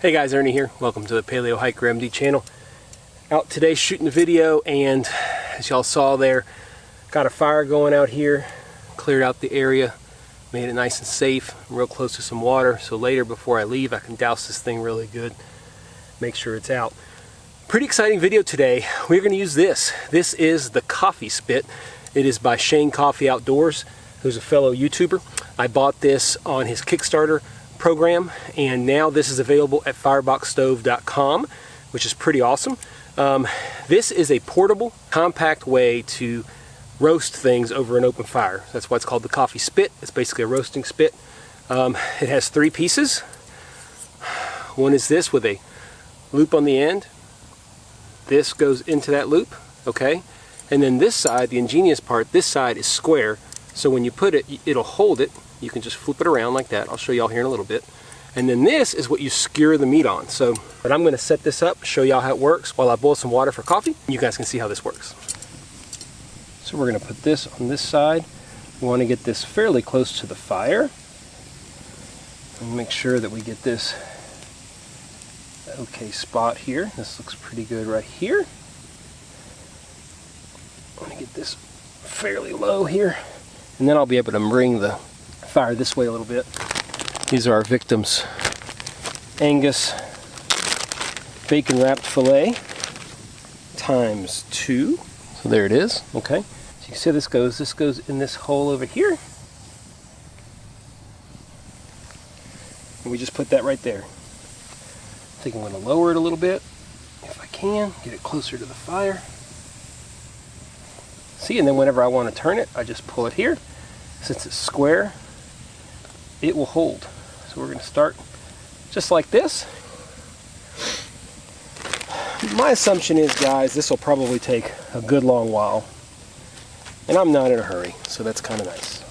Hey guys, Ernie here. Welcome to the Paleo Hiker MD channel. Out today shooting a video, and as y'all saw there, got a fire going out here, cleared out the area, made it nice and safe, real close to some water, so later before I leave I can douse this thing really good, make sure it's out. Pretty exciting video today. We're going to use this. This is the coffee spit. It is by Shane Coffee Outdoors, who's a fellow YouTuber. I bought this on his Kickstarter program, and now this is available at fireboxstove.com, which is pretty awesome. This is a portable, compact way to roast things over an open fire. That's why it's called the coffee spit. It's basically a roasting spit. It has three pieces. One is this with a loop on the end. This goes into that loop, okay? And then this side, the ingenious part, this side is square, so when you put it, it'll hold it. You can just flip it around like that. I'll show y'all here in a little bit. And then this is what you skewer the meat on. But I'm gonna set this up, show y'all how it works while I boil some water for coffee. You guys can see how this works. So we're gonna put this on this side. We wanna get this fairly close to the fire. And make sure that we get this okay spot here. This looks pretty good right here. I'm gonna get this fairly low here. And then I'll be able to bring the fire this way a little bit. These are our victims. Angus bacon wrapped filet times 2. So there it is. Okay. So you can see this goes in this hole over here. And we just put that right there. I think I'm going to lower it a little bit if I can, get it closer to the fire. See, and then whenever I want to turn it, I just pull it here. Since it's square, it will hold. So we're going to start just like this. My assumption is, guys, this will probably take a good long while. And I'm not in a hurry, so that's kind of nice.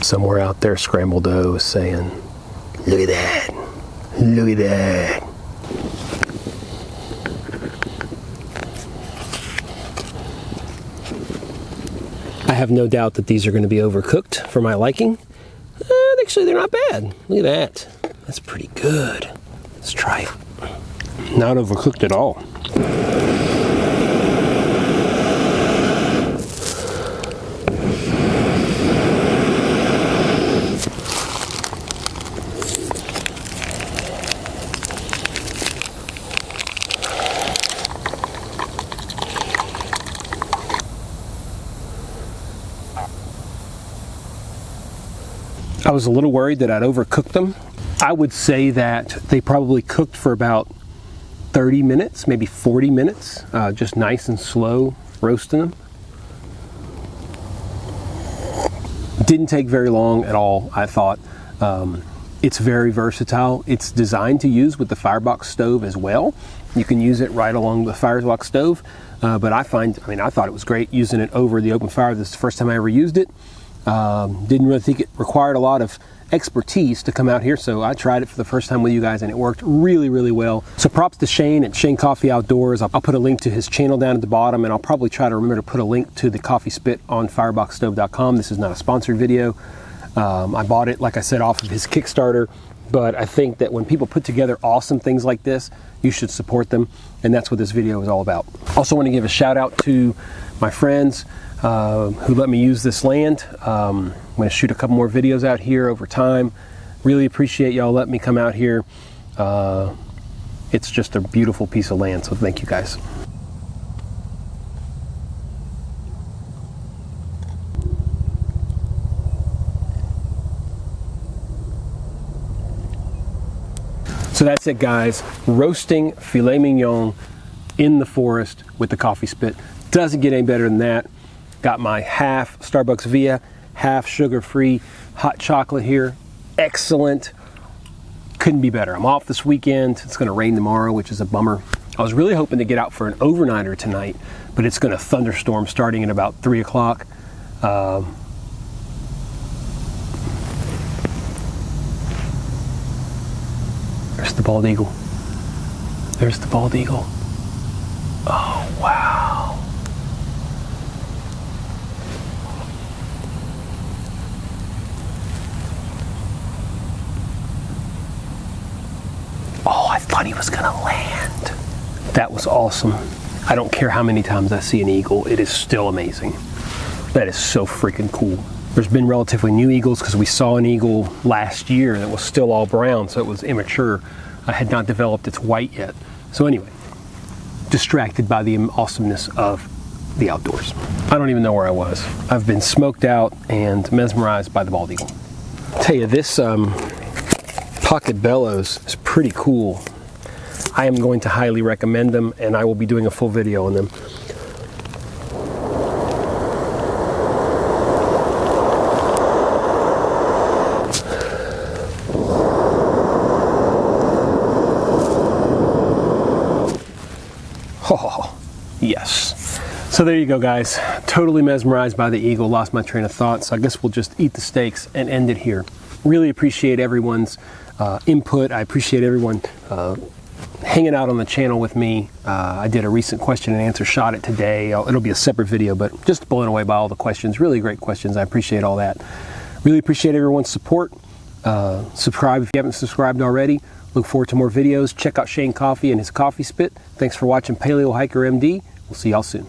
Somewhere out there, Scrambled Dough is saying, "Look at that! Look at that!" I have no doubt that these are going to be overcooked for my liking. Actually, they're not bad. Look at that. That's pretty good. Let's try it. Not overcooked at all. I was a little worried that I'd overcooked them. I would say that they probably cooked for about 30 minutes, maybe 40 minutes, just nice and slow roasting them. Didn't take very long at all, I thought. It's very versatile. It's designed to use with the firebox stove as well. You can use it right along the firebox stove, but I thought it was great using it over the open fire. This is the first time I ever used it. Didn't really think it required a lot of expertise to come out here, so I tried it for the first time with you guys and it worked really, really well. So props to Shane at Shane Coffee Outdoors. I'll put a link to his channel down at the bottom, and I'll probably try to remember to put a link to the coffee spit on fireboxstove.com. This is not a sponsored video. I bought it, like I said, off of his Kickstarter, but I think that when people put together awesome things like this, you should support them, and that's what this video is all about. Also want to give a shout out to my friends who let me use this land. I'm going to shoot a couple more videos out here over time. Really appreciate y'all letting me come out here. It's just a beautiful piece of land, so thank you guys. So that's it, guys. Roasting filet mignon in the forest with the coffee spit. Doesn't get any better than that. Got my half Starbucks Via, half sugar-free hot chocolate here. Excellent. Couldn't be better. I'm off this weekend. It's going to rain tomorrow, which is a bummer. I was really hoping to get out for an overnighter tonight, but it's going to thunderstorm starting at about 3 o'clock. There's the bald eagle. There's the bald eagle. Oh, wow. Oh, I thought he was gonna land. That was awesome. I don't care how many times I see an eagle, it is still amazing. That is so freaking cool. There's been relatively new eagles because we saw an eagle last year that was still all brown, so it was immature. I had not developed its white yet. So anyway, distracted by the awesomeness of the outdoors. I don't even know where I was. I've been smoked out and mesmerized by the bald eagle. I'll tell you, this pocket bellows is pretty cool. I am going to highly recommend them, and I will be doing a full video on them. Oh, yes. So there you go, guys. Totally mesmerized by the eagle, lost my train of thought, so I guess we'll just eat the steaks and end it here. Really appreciate everyone's input. I appreciate everyone hanging out on the channel with me. I did a recent question and answer shot at today. It'll be a separate video, but just blown away by all the questions. Really great questions. I appreciate all that. Really appreciate everyone's support. Subscribe if you haven't subscribed already. Look forward to more videos. Check out Shane Coffee and his coffee spit. Thanks for watching Paleo Hiker MD. We'll see y'all soon.